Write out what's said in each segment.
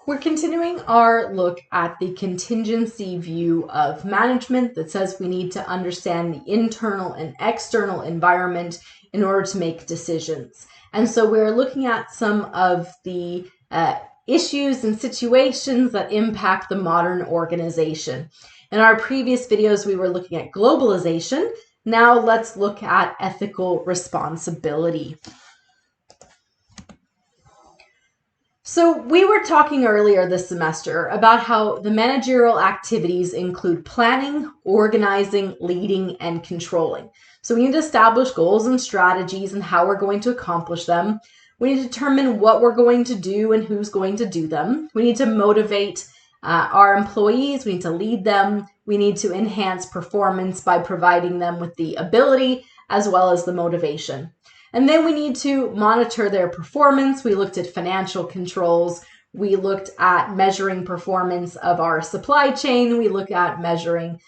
We're continuing our look at the contingency view of management that says we need to understand the internal and external environment in order to make decisions. And so we're looking at some of the issues and situations that impact the modern organization. In our previous videos, we were looking at globalization. Now let's look at ethical responsibility. So we were talking earlier this semester about how the managerial activities include planning, organizing, leading, and controlling. So we need to establish goals and strategies and how we're going to accomplish them. We need to determine what we're going to do and who's going to do them. We need to motivate our employees. We need to lead them. We need to enhance performance by providing them with the ability as well as the motivation. And then we need to monitor their performance. We looked at financial controls. We looked at measuring performance of our supply chain. We looked at measuring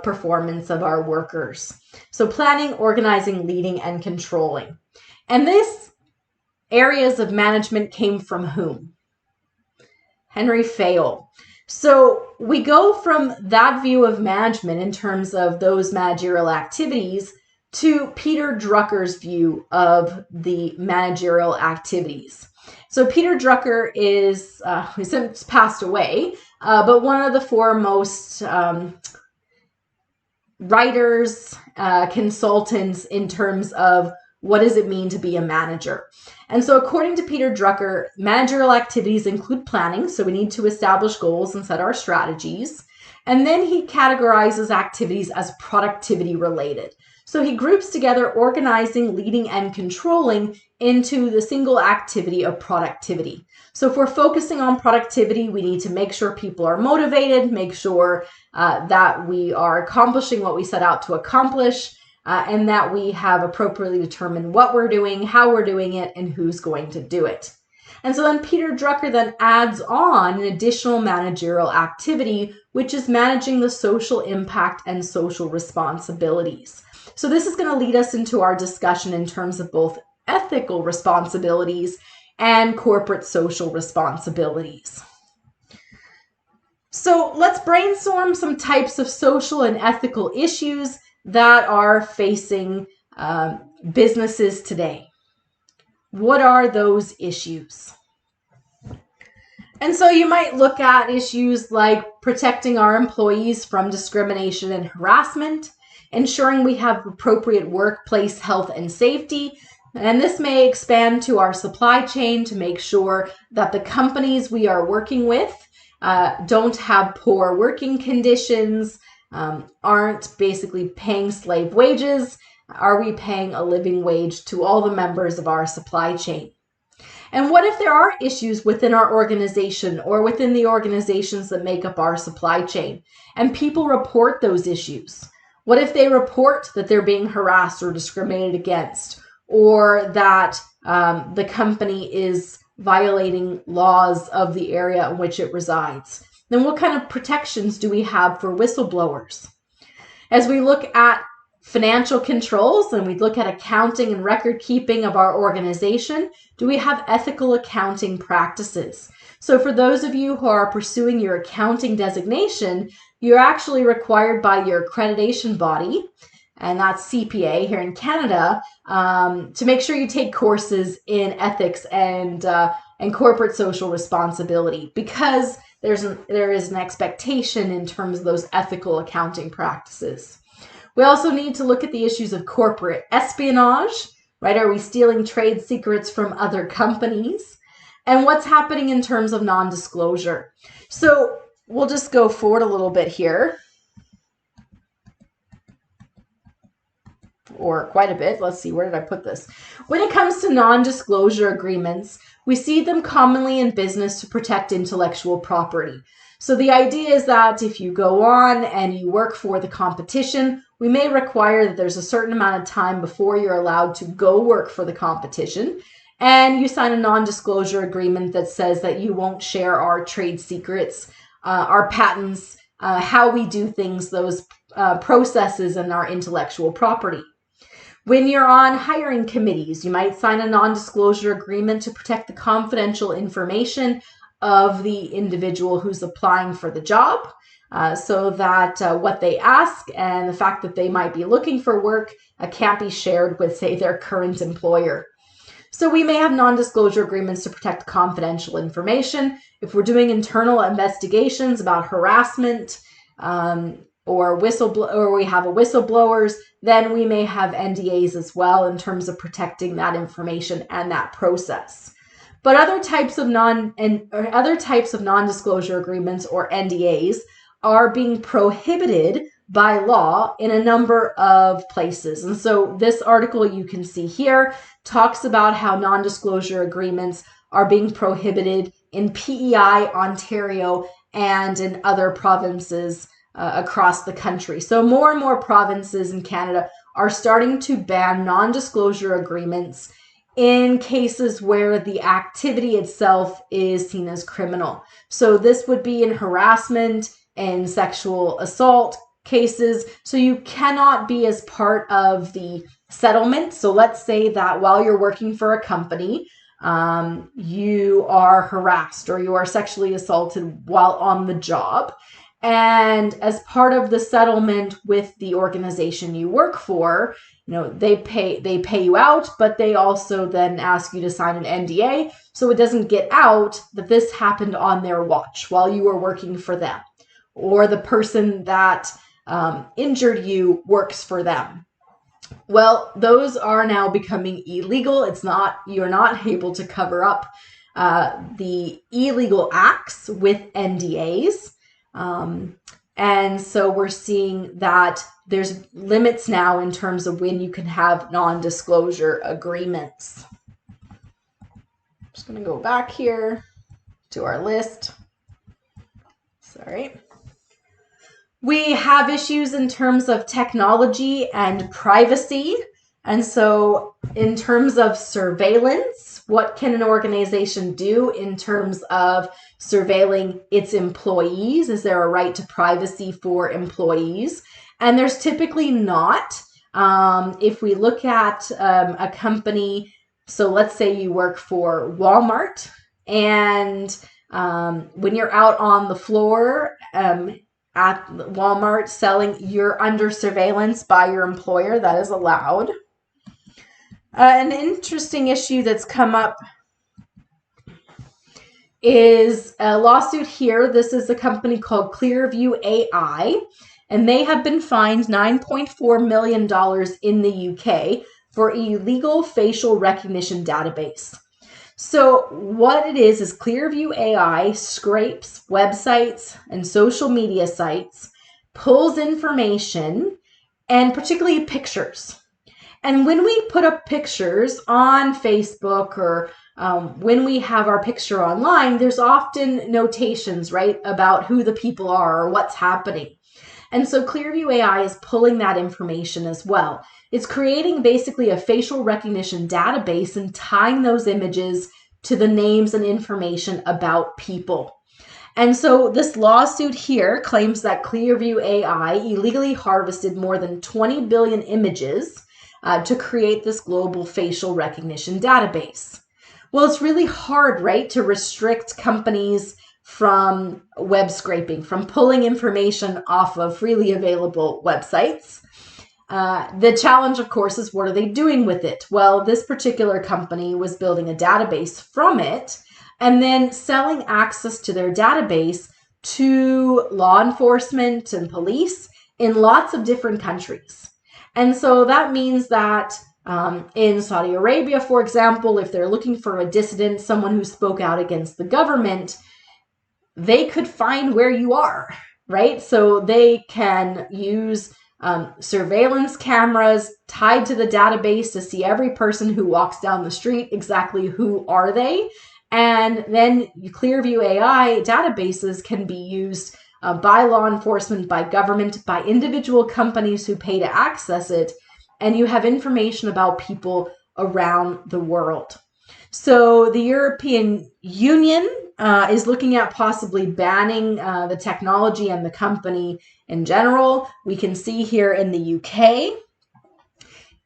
performance of our workers. So planning, organizing, leading, and controlling. And these areas of management came from whom? Henry Fayol. So we go from that view of management in terms of those managerial activities to Peter Drucker's view of the managerial activities. So Peter Drucker is, he's since passed away, but one of the foremost writers, consultants in terms of what does it mean to be a manager. And so according to Peter Drucker, managerial activities include planning. So we need to establish goals and set our strategies. And then he categorizes activities as productivity related. So he groups together organizing, leading, and controlling into the single activity of productivity. So if we're focusing on productivity, we need to make sure people are motivated, make sure that we are accomplishing what we set out to accomplish, and that we have appropriately determined what we're doing, how we're doing it, and who's going to do it. And so then Peter Drucker then adds on an additional managerial activity, which is managing the social impact and social responsibilities. So this is going to lead us into our discussion in terms of both ethical responsibilities and corporate social responsibilities. So let's brainstorm some types of social and ethical issues that are facing businesses today. What are those issues? And so you might look at issues like protecting our employees from discrimination and harassment, ensuring we have appropriate workplace health and safety. And this may expand to our supply chain to make sure that the companies we are working with don't have poor working conditions, aren't basically paying slave wages. Are we paying a living wage to all the members of our supply chain? And what if there are issues within our organization or within the organizations that make up our supply chain, and people report those issues? What if they report that they're being harassed or discriminated against, or that the company is violating laws of the area in which it resides? Then what kind of protections do we have for whistleblowers? As we look at financial controls and we look at accounting and record keeping of our organization, do we have ethical accounting practices? So for those of you who are pursuing your accounting designation, you're actually required by your accreditation body, and that's CPA here in Canada, to make sure you take courses in ethics and corporate social responsibility, because there is an expectation in terms of those ethical accounting practices. We also need to look at the issues of corporate espionage, right? Are we stealing trade secrets from other companies? And what's happening in terms of non-disclosure? So we'll just go forward a little bit here, or quite a bit. Let's see, where did I put this? When it comes to non-disclosure agreements, we see them commonly in business to protect intellectual property. So the idea is that if you go on and you work for the competition, we may require that there's a certain amount of time before you're allowed to go work for the competition, and you sign a non-disclosure agreement that says that you won't share our trade secrets, our patents, how we do things, those processes, and our intellectual property. When you're on hiring committees, you might sign a non-disclosure agreement to protect the confidential information of the individual who's applying for the job, so that what they ask and the fact that they might be looking for work can't be shared with, say, their current employer. So we may have non-disclosure agreements to protect confidential information. If we're doing internal investigations about harassment, or we have a whistleblowers, then we may have NDAs as well in terms of protecting that information and that process. But other types of non-disclosure agreements, or NDAs, are being prohibited by law in a number of places. And so this article you can see here talks about how non-disclosure agreements are being prohibited in PEI, Ontario, and in other provinces across the country. So more and more provinces in Canada are starting to ban non-disclosure agreements in cases where the activity itself is seen as criminal. So this would be in harassment and sexual assault cases. So you cannot be as part of the settlement. So let's say that while you're working for a company, you are harassed or you are sexually assaulted while on the job. And as part of the settlement with the organization you work for, they pay you out, but they also then ask you to sign an NDA so it doesn't get out that this happened on their watch while you were working for them, or the person that injured you works for them. Well, those are now becoming illegal. You're not able to cover up the illegal acts with NDAs. And so we're seeing that there's limits now in terms of when you can have non-disclosure agreements. I'm just going to go back here to our list. Sorry. We have issues in terms of technology and privacy. And so in terms of surveillance, what can an organization do in terms of surveilling its employees? Is there a right to privacy for employees? And there's typically not. If we look at a company, so let's say you work for Walmart, and when you're out on the floor at Walmart selling, you're under surveillance by your employer. That is allowed. An interesting issue that's come up is a lawsuit here. This is a company called Clearview AI, and they have been fined $9.4 million in the UK for illegal facial recognition database. So what it is Clearview AI scrapes websites and social media sites, pulls information, and particularly pictures. And when we put up pictures on Facebook or when we have our picture online, there's often notations, right, about who the people are or what's happening. And so Clearview AI is pulling that information as well. It's creating basically a facial recognition database and tying those images to the names and information about people. And so this lawsuit here claims that Clearview AI illegally harvested more than 20 billion images to create this global facial recognition database. Well, it's really hard, right, to restrict companies from web scraping, from pulling information off of freely available websites. The challenge, of course, is what are they doing with it? Well, this particular company was building a database from it and then selling access to their database to law enforcement and police in lots of different countries. And so that means that in Saudi Arabia, for example, if they're looking for a dissident, someone who spoke out against the government, they could find where you are, right? So they can use surveillance cameras tied to the database to see every person who walks down the street, exactly who are they. And then Clearview AI databases can be used by law enforcement, by government, by individual companies who pay to access it. And you have information about people around the world. So the European Union is looking at possibly banning the technology and the company in general. We can see here in the UK,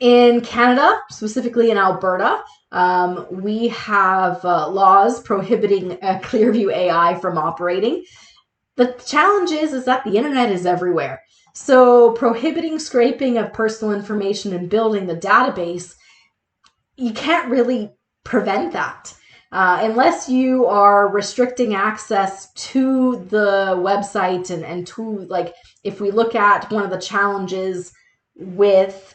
in Canada, specifically in Alberta, We have laws prohibiting Clearview AI from operating. The challenge is that the internet is everywhere. So prohibiting scraping of personal information and building the database, you can't really prevent that. Unless you are restricting access to the website and to, like, if we look at one of the challenges with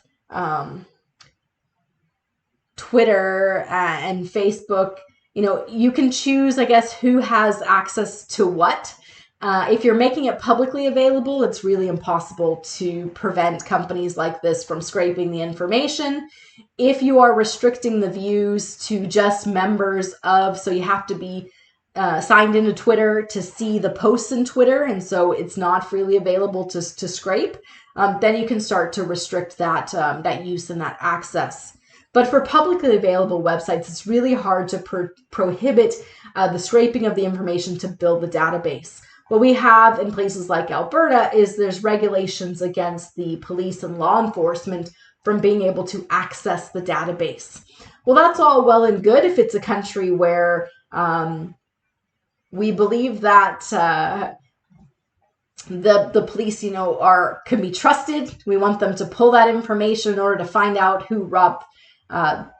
Twitter and Facebook, you can choose, I guess, who has access to what. If you're making it publicly available, it's really impossible to prevent companies like this from scraping the information. If you are restricting the views to just members of, so you have to be signed into Twitter to see the posts in Twitter, and so it's not freely available to scrape, then you can start to restrict that use and that access. But for publicly available websites, it's really hard to prohibit the scraping of the information to build the database. What we have in places like Alberta is there's regulations against the police and law enforcement from being able to access the database. Well, that's all well and good if it's a country where we believe that the police, can be trusted. We want them to pull that information in order to find out who robbed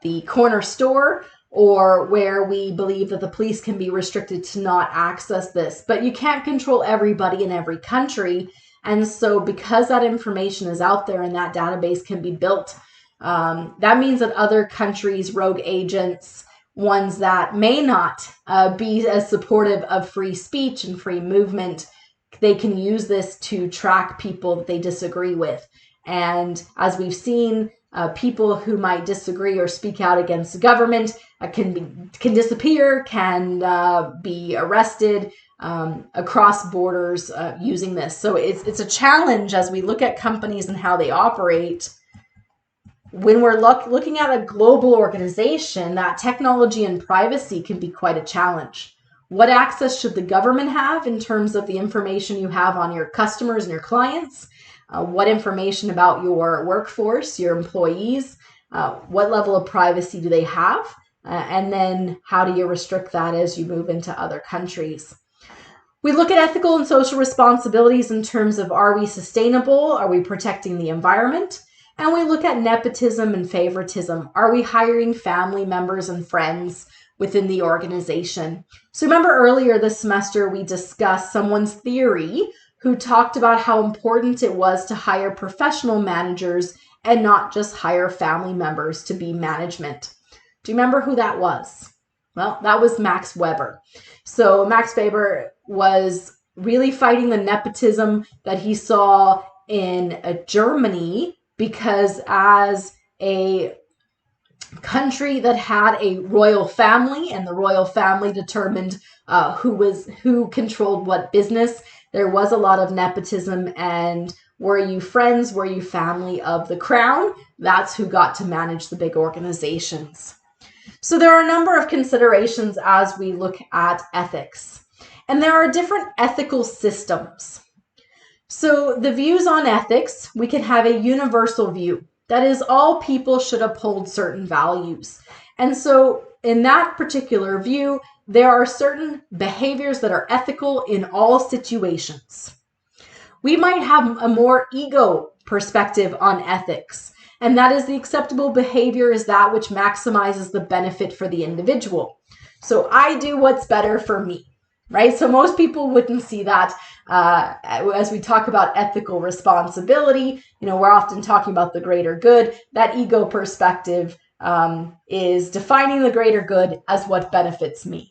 the corner store, or where we believe that the police can be restricted to not access this. But you can't control everybody in every country. And so because that information is out there and that database can be built, that means that other countries' rogue agents, ones that may not be as supportive of free speech and free movement, they can use this to track people that they disagree with. And as we've seen, people who might disagree or speak out against the government can disappear, can be arrested across borders using this. So it's a challenge as we look at companies and how they operate. When we're looking at a global organization, that technology and privacy can be quite a challenge. What access should the government have in terms of the information you have on your customers and your clients? What information about your workforce, your employees? What level of privacy do they have? And then how do you restrict that as you move into other countries? We look at ethical and social responsibilities in terms of, are we sustainable? Are we protecting the environment? And we look at nepotism and favoritism. Are we hiring family members and friends within the organization? So remember earlier this semester, we discussed someone's theory who talked about how important it was to hire professional managers and not just hire family members to be management. Do you remember who that was? Well, that was Max Weber. So Max Weber was really fighting the nepotism that he saw in Germany, because as a country that had a royal family and the royal family determined who controlled what business, there was a lot of nepotism, and were you friends, were you family of the crown, that's who got to manage the big organizations. So there are a number of considerations as we look at ethics, and there are different ethical systems. So the views on ethics, we can have a universal view. That is, all people should uphold certain values. And so in that particular view, there are certain behaviors that are ethical in all situations. We might have a more ego perspective on ethics, and that is the acceptable behavior is that which maximizes the benefit for the individual. So I do what's better for me, right? So most people wouldn't see that as we talk about ethical responsibility. We're often talking about the greater good. That ego perspective is defining the greater good as what benefits me.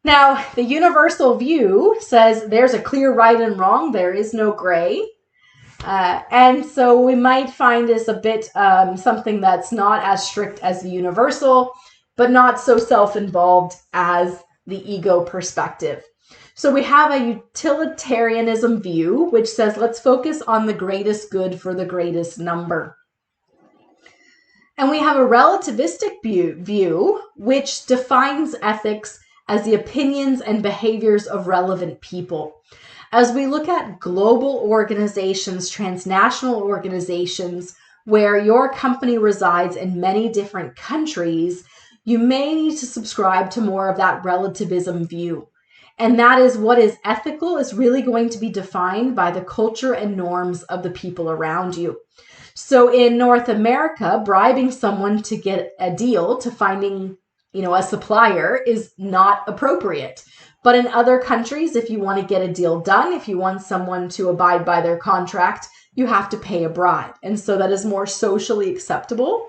Now, the universal view says there's a clear right and wrong. There is no gray. And so we might find this a bit something that's not as strict as the universal, but not so self-involved as the ego perspective. So we have a utilitarianism view, which says let's focus on the greatest good for the greatest number. And we have a relativistic view, which defines ethics as the opinions and behaviors of relevant people. As we look at global organizations, transnational organizations, where your company resides in many different countries, you may need to subscribe to more of that relativism view. And that is, what is ethical is really going to be defined by the culture and norms of the people around you. So in North America, bribing someone to get a deal, to finding, a supplier, is not appropriate. But in other countries, if you want to get a deal done, if you want someone to abide by their contract, you have to pay a bribe. And so that is more socially acceptable.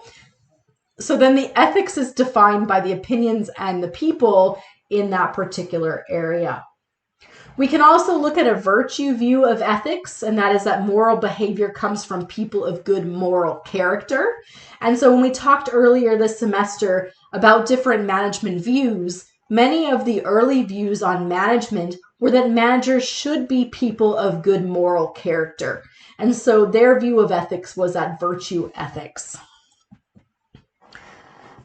So then the ethics is defined by the opinions and the people in that particular area. We can also look at a virtue view of ethics, and that is that moral behavior comes from people of good moral character. And so when we talked earlier this semester about different management views, many of the early views on management were that managers should be people of good moral character. And so their view of ethics was that virtue ethics.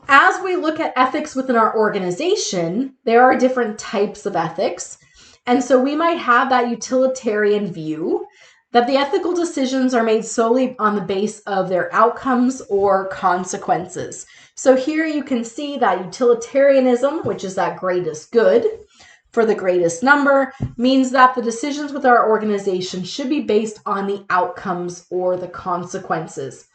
As we look at ethics within our organization, there are different types of ethics. And so we might have that utilitarian view that the ethical decisions are made solely on the base of their outcomes or consequences. So here you can see that utilitarianism, which is that greatest good for the greatest number, means that the decisions with our organization should be based on the outcomes or the consequences.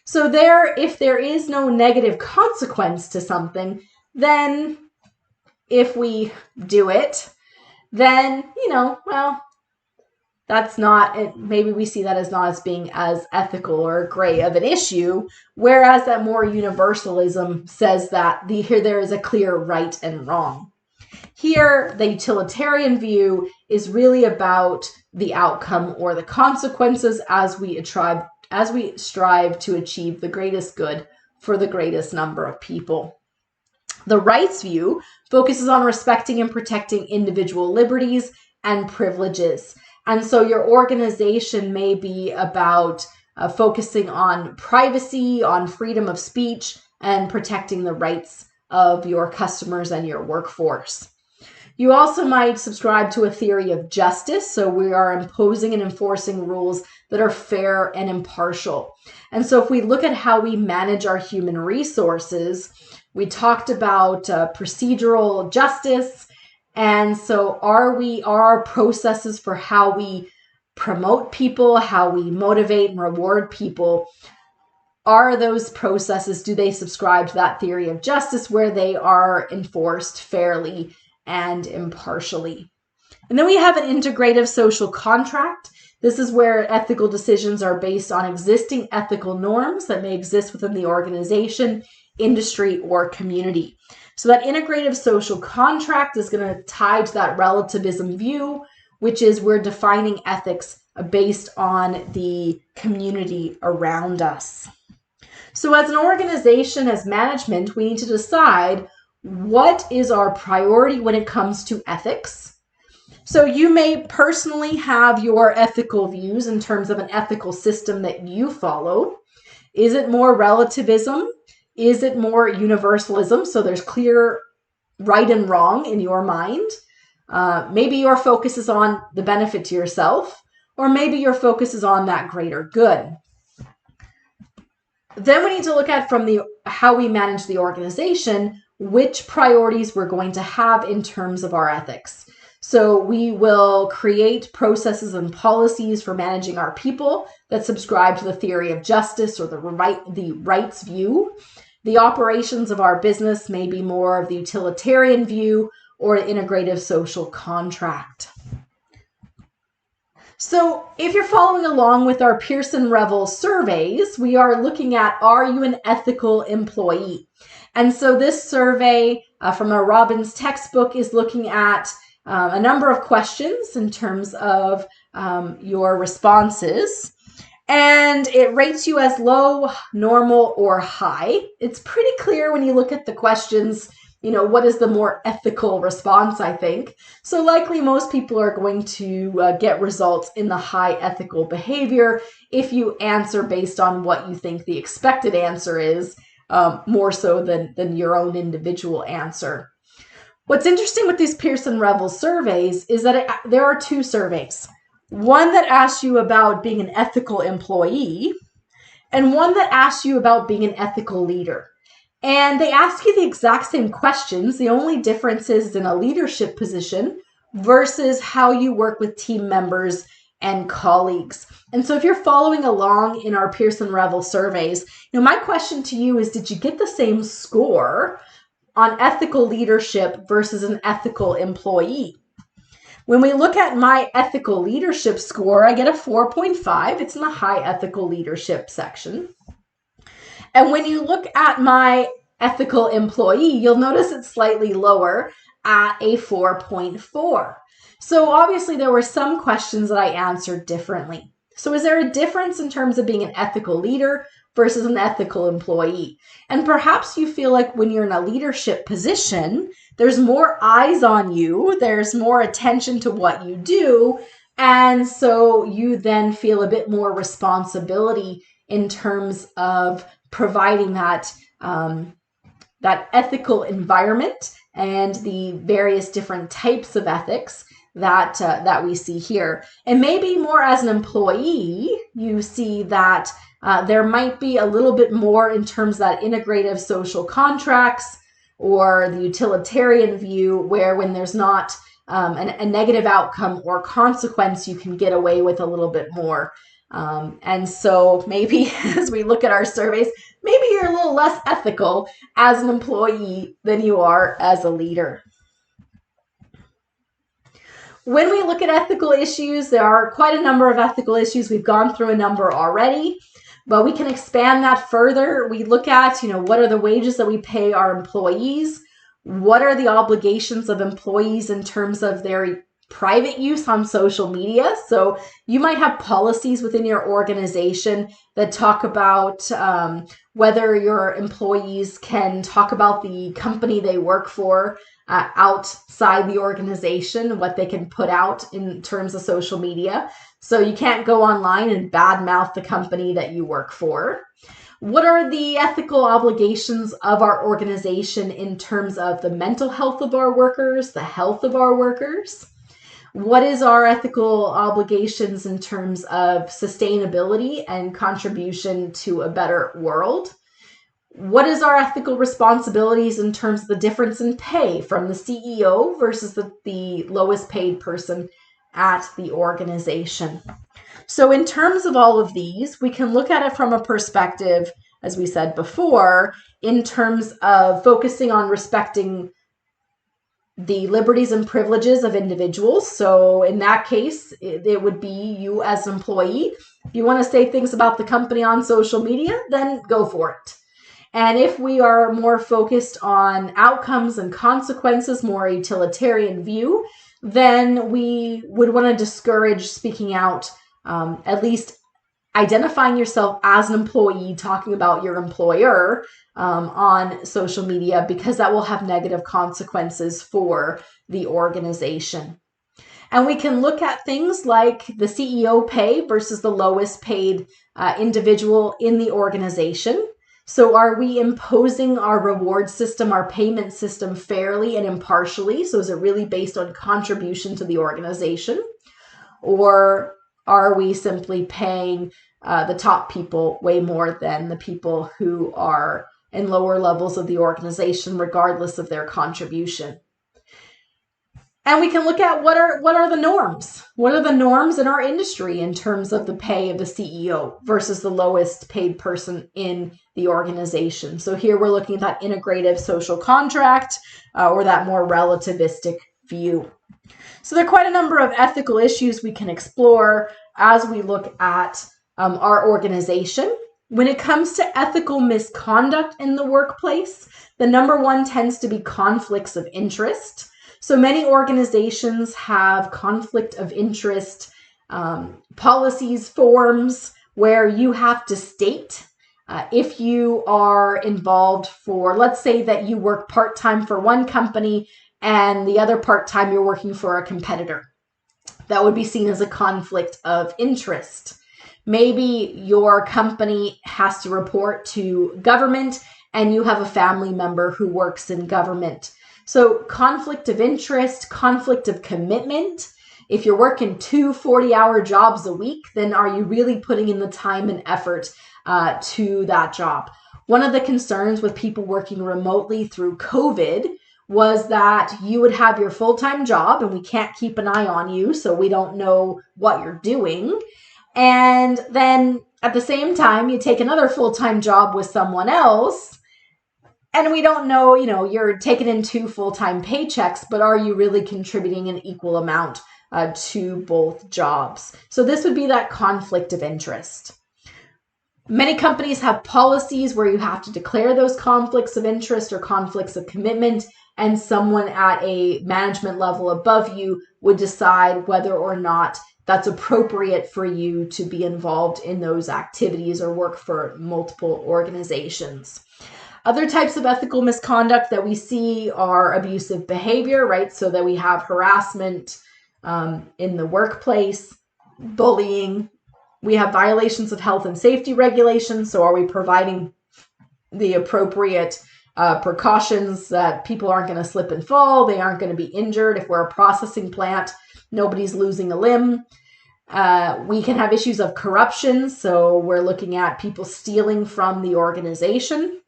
So if there is no negative consequence to something, then if we do it, then, that's not it. Maybe we see that as not as being as ethical or gray of an issue, whereas that more universalism says that there is a clear right and wrong. Here, the utilitarian view is really about the outcome or the consequences as we strive to achieve the greatest good for the greatest number of people. The rights view focuses on respecting and protecting individual liberties and privileges. And so your organization may be about focusing on privacy, on freedom of speech, and protecting the rights of your customers and your workforce. You also might subscribe to a theory of justice. So we are imposing and enforcing rules that are fair and impartial. And so if we look at how we manage our human resources, we talked about procedural justice. And so are processes for how we promote people, how we motivate and reward people, are those processes, do they subscribe to that theory of justice where they are enforced fairly and impartially? And then we have an integrative social contract. This is where ethical decisions are based on existing ethical norms that may exist within the organization, industry, or community. So that integrative social contract is going to tie to that relativism view, which is we're defining ethics based on the community around us. So as an organization, as management, we need to decide what is our priority when it comes to ethics. So you may personally have your ethical views in terms of an ethical system that you follow. Is it more relativism? Is it more universalism? So there's clear right and wrong in your mind. Maybe your focus is on the benefit to yourself, or maybe your focus is on that greater good. Then we need to look at from how we manage the organization, which priorities we're going to have in terms of our ethics. So we will create processes and policies for managing our people that subscribe to the theory of justice or the rights view. The operations of our business may be more of the utilitarian view or an integrative social contract. So if you're following along with our Pearson-Revel surveys, we are looking at, are you an ethical employee? And so this survey from a Robbins textbook is looking at a number of questions in terms of your responses. And it rates you as low, normal, or high. It's pretty clear when you look at the questions, what is the more ethical response, I think. So likely most people are going to get results in the high ethical behavior if you answer based on what you think the expected answer is, more so than your own individual answer. What's interesting with these Pearson-Revel surveys is that there are two surveys. One that asks you about being an ethical employee, and one that asks you about being an ethical leader. And they ask you the exact same questions. The only difference is in a leadership position versus how you work with team members and colleagues. And so if you're following along in our Pearson Revel surveys, my question to you is, did you get the same score on ethical leadership versus an ethical employee? When we look at my ethical leadership score, I get a 4.5. It's in the high ethical leadership section. And when you look at my ethical employee, you'll notice it's slightly lower at a 4.4. So obviously there were some questions that I answered differently. So is there a difference in terms of being an ethical leader versus an ethical employee? And perhaps you feel like when you're in a leadership position, there's more eyes on you, there's more attention to what you do, and so you then feel a bit more responsibility in terms of providing that ethical environment and the various different types of ethics that we see here. And maybe more as an employee, you see that there might be a little bit more in terms of that integrative social contracts or the utilitarian view, where when there's not a negative outcome or consequence, you can get away with a little bit more. And so maybe as we look at our surveys, maybe you're a little less ethical as an employee than you are as a leader. When we look at ethical issues, there are quite a number of ethical issues. We've gone through a number already, but we can expand that further. We look at, what are the wages that we pay our employees? What are the obligations of employees in terms of their private use on social media? So you might have policies within your organization that talk about whether your employees can talk about the company they work for outside the organization, what they can put out in terms of social media. So you can't go online and badmouth the company that you work for. What are the ethical obligations of our organization in terms of the mental health of our workers, the health of our workers? What is our ethical obligations in terms of sustainability and contribution to a better world? What is our ethical responsibilities in terms of the difference in pay from the CEO versus the lowest paid person at the organization? So in terms of all of these, we can look at it from a perspective, as we said before, in terms of focusing on respecting the liberties and privileges of individuals. So in that case, it would be you as an employee. If you want to say things about the company on social media, then go for it. And if we are more focused on outcomes and consequences, more utilitarian view, then we would want to discourage speaking out, at least identifying yourself as an employee, talking about your employer on social media, because that will have negative consequences for the organization. And we can look at things like the CEO pay versus the lowest paid individual in the organization. So are we imposing our reward system, our payment system fairly and impartially? So is it really based on contribution to the organization? Or are we simply paying the top people way more than the people who are in lower levels of the organization, regardless of their contribution? And we can look at what are the norms? What are the norms in our industry in terms of the pay of the CEO versus the lowest paid person in the organization? So here we're looking at that integrative social contract or that more relativistic view. So there are quite a number of ethical issues we can explore as we look at our organization. When it comes to ethical misconduct in the workplace, the number one tends to be conflicts of interest. So many organizations have conflict of interest policies, forms, where you have to state if you are involved for, let's say that you work part-time for one company and the other part-time you're working for a competitor. That would be seen as a conflict of interest. Maybe your company has to report to government and you have a family member who works in government. So conflict of interest, conflict of commitment, If you're working 2 40-hour jobs a week, then are you really putting in the time and effort to that job? One of the concerns with people working remotely through COVID was that you would have your full-time job and we can't keep an eye on you, so we don't know what you're doing. And then at the same time, you take another full-time job with someone else and we don't know, you're taking in 2 full-time paychecks, but are you really contributing an equal amount to both jobs? So this would be that conflict of interest. Many companies have policies where you have to declare those conflicts of interest or conflicts of commitment, and someone at a management level above you would decide whether or not that's appropriate for you to be involved in those activities or work for multiple organizations. Other types of ethical misconduct that we see are abusive behavior, right? So that we have harassment in the workplace, bullying. We have violations of health and safety regulations. So are we providing the appropriate precautions that people aren't going to slip and fall? They aren't going to be injured. If we're a processing plant, nobody's losing a limb. We can have issues of corruption. So we're looking at people stealing from the organization.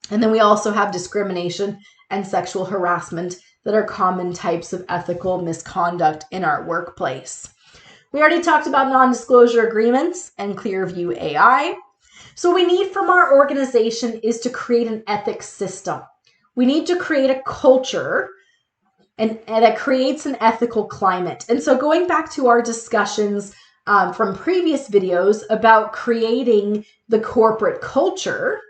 And then we also have discrimination and sexual harassment that are common types of ethical misconduct in our workplace. We already talked about non-disclosure agreements and Clearview AI. So what we need from our organization is to create an ethics system. We need to create a culture and that creates an ethical climate. And so going back to our discussions from previous videos about creating the corporate culture,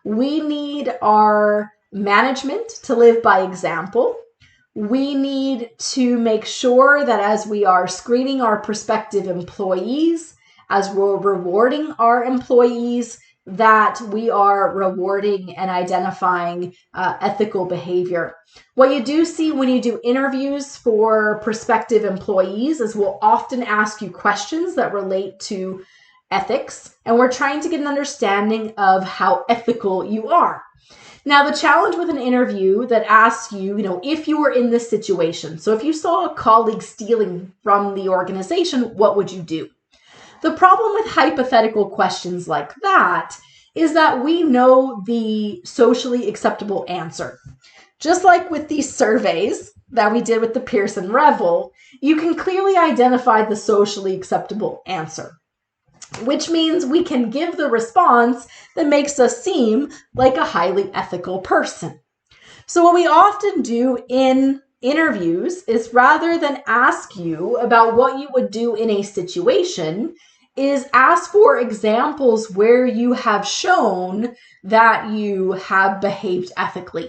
we need our management to live by example. We need to make sure that as we are screening our prospective employees, as we're rewarding our employees, that we are rewarding and identifying ethical behavior. What you do see when you do interviews for prospective employees is we'll often ask you questions that relate to ethics, and we're trying to get an understanding of how ethical you are. Now, the challenge with an interview that asks you, if you were in this situation, so if you saw a colleague stealing from the organization, what would you do? The problem with hypothetical questions like that is that we know the socially acceptable answer. Just like with these surveys that we did with the Pearson Revel, you can clearly identify the socially acceptable answer, which means we can give the response that makes us seem like a highly ethical person. So what we often do in interviews is rather than ask you about what you would do in a situation, is ask for examples where you have shown that you have behaved ethically.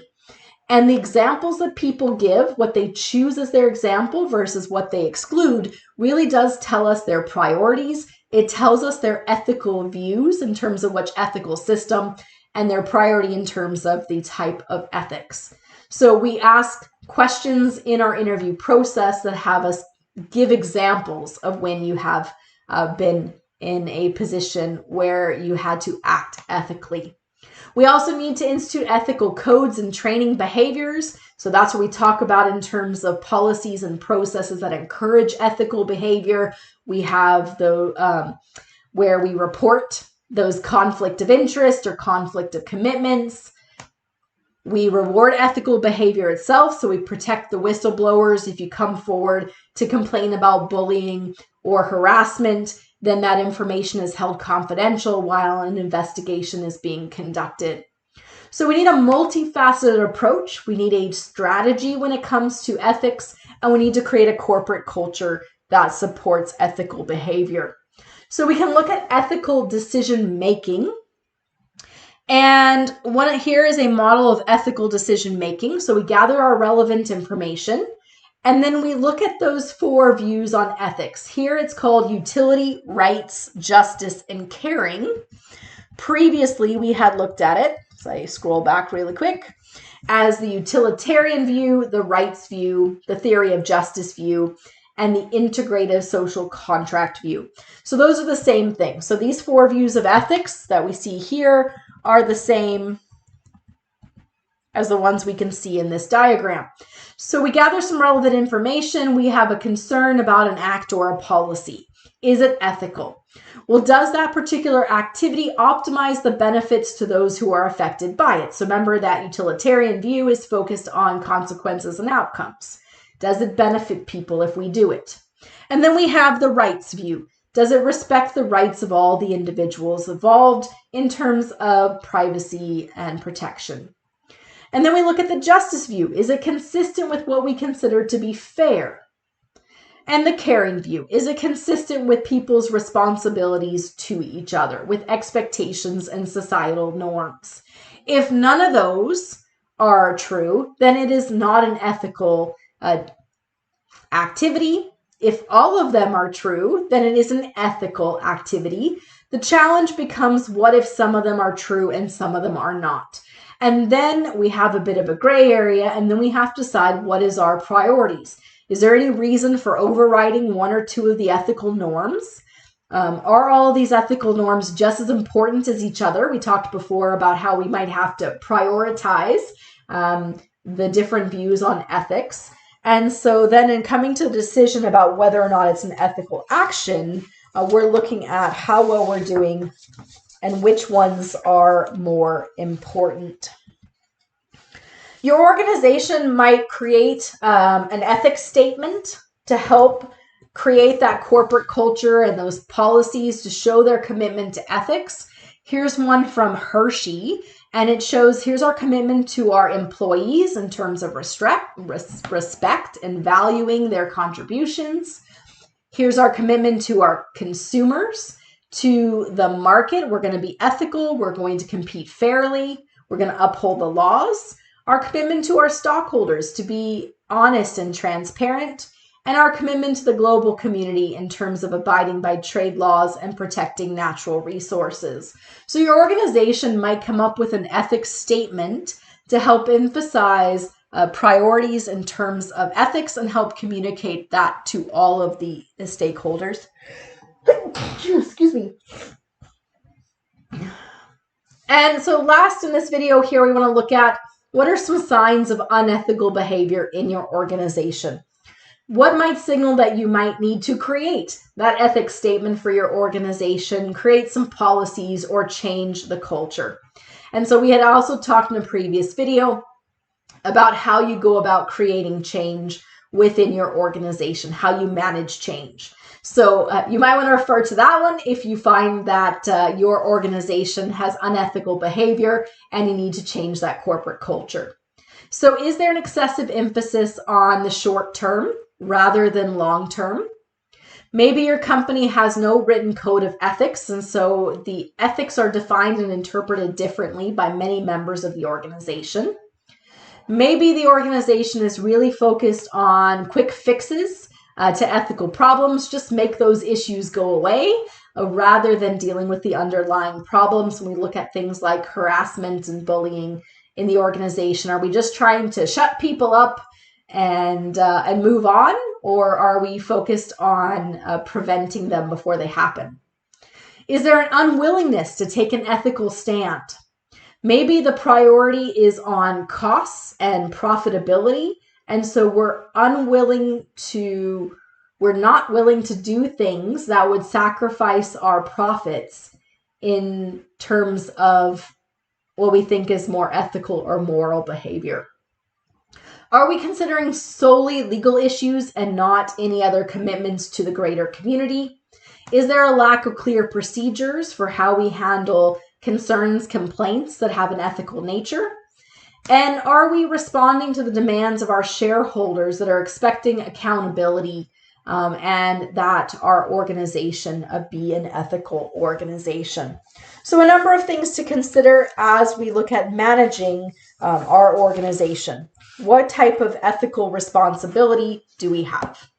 And the examples that people give, what they choose as their example versus what they exclude, really does tell us their priorities. It tells us their ethical views in terms of which ethical system and their priority in terms of the type of ethics. So we ask questions in our interview process that have us give examples of when you have been in a position where you had to act ethically. We also need to institute ethical codes and training behaviors. So that's what we talk about in terms of policies and processes that encourage ethical behavior. We have the where we report those conflict of interest or conflict of commitments. We reward ethical behavior itself. So we protect the whistleblowers. If you come forward to complain about bullying or harassment, then that information is held confidential while an investigation is being conducted. So we need a multifaceted approach. We need a strategy when it comes to ethics, and we need to create a corporate culture that supports ethical behavior. So we can look at ethical decision making. And here is a model of ethical decision making. So we gather our relevant information, and then we look at those 4 views on ethics. Here it's called utility, rights, justice, and caring. Previously, we had looked at it, so I scroll back really quick, as the utilitarian view, the rights view, the theory of justice view, and the integrative social contract view. So those are the same thing. So these 4 views of ethics that we see here are the same as the ones we can see in this diagram. So we gather some relevant information. We have a concern about an act or a policy. Is it ethical? Well, does that particular activity optimize the benefits to those who are affected by it? So remember that utilitarian view is focused on consequences and outcomes. Does it benefit people if we do it? And then we have the rights view. Does it respect the rights of all the individuals involved in terms of privacy and protection? And then we look at the justice view. Is it consistent with what we consider to be fair? And the caring view. Is it consistent with people's responsibilities to each other, with expectations and societal norms? If none of those are true, then it is not an ethical activity. If all of them are true, then it is an ethical activity. The challenge becomes, what if some of them are true and some of them are not? And then we have a bit of a gray area, and then we have to decide what is our priorities. Is there any reason for overriding one or two of the ethical norms? Are all of these ethical norms just as important as each other? We talked before about how we might have to prioritize the different views on ethics. And so then in coming to the decision about whether or not it's an ethical action, we're looking at how well we're doing and which ones are more important. Your organization might create an ethics statement to help create that corporate culture and those policies to show their commitment to ethics. Here's one from Hershey, and it shows here's our commitment to our employees in terms of respect and valuing their contributions. Here's our commitment to our consumers, to the market. We're going to be ethical. We're going to compete fairly. We're going to uphold the laws. Our commitment to our stockholders to be honest and transparent, and our commitment to the global community in terms of abiding by trade laws and protecting natural resources. So your organization might come up with an ethics statement to help emphasize priorities in terms of ethics and help communicate that to all of the stakeholders. Excuse me. And so last in this video here, we want to look at what are some signs of unethical behavior in your organization. What might signal that you might need to create that ethics statement for your organization, create some policies, or change the culture? And so we had also talked in a previous video about how you go about creating change within your organization, how you manage change. So you might want to refer to that one if you find that your organization has unethical behavior and you need to change that corporate culture. So is there an excessive emphasis on the short term rather than long term? Maybe your company has no written code of ethics, and so the ethics are defined and interpreted differently by many members of the organization. Maybe the organization is really focused on quick fixes to ethical problems, just make those issues go away rather than dealing with the underlying problems. When we look at things like harassment and bullying in the organization, are we just trying to shut people up and move on, or are we focused on preventing them before they happen? Is there an unwillingness to take an ethical stand? Maybe the priority is on costs and profitability, and so we're not willing to do things that would sacrifice our profits in terms of what we think is more ethical or moral behavior. Are we considering solely legal issues and not any other commitments to the greater community? Is there a lack of clear procedures for how we handle concerns, complaints that have an ethical nature? And are we responding to the demands of our shareholders that are expecting accountability and that our organization be an ethical organization? So a number of things to consider as we look at managing our organization. What type of ethical responsibility do we have?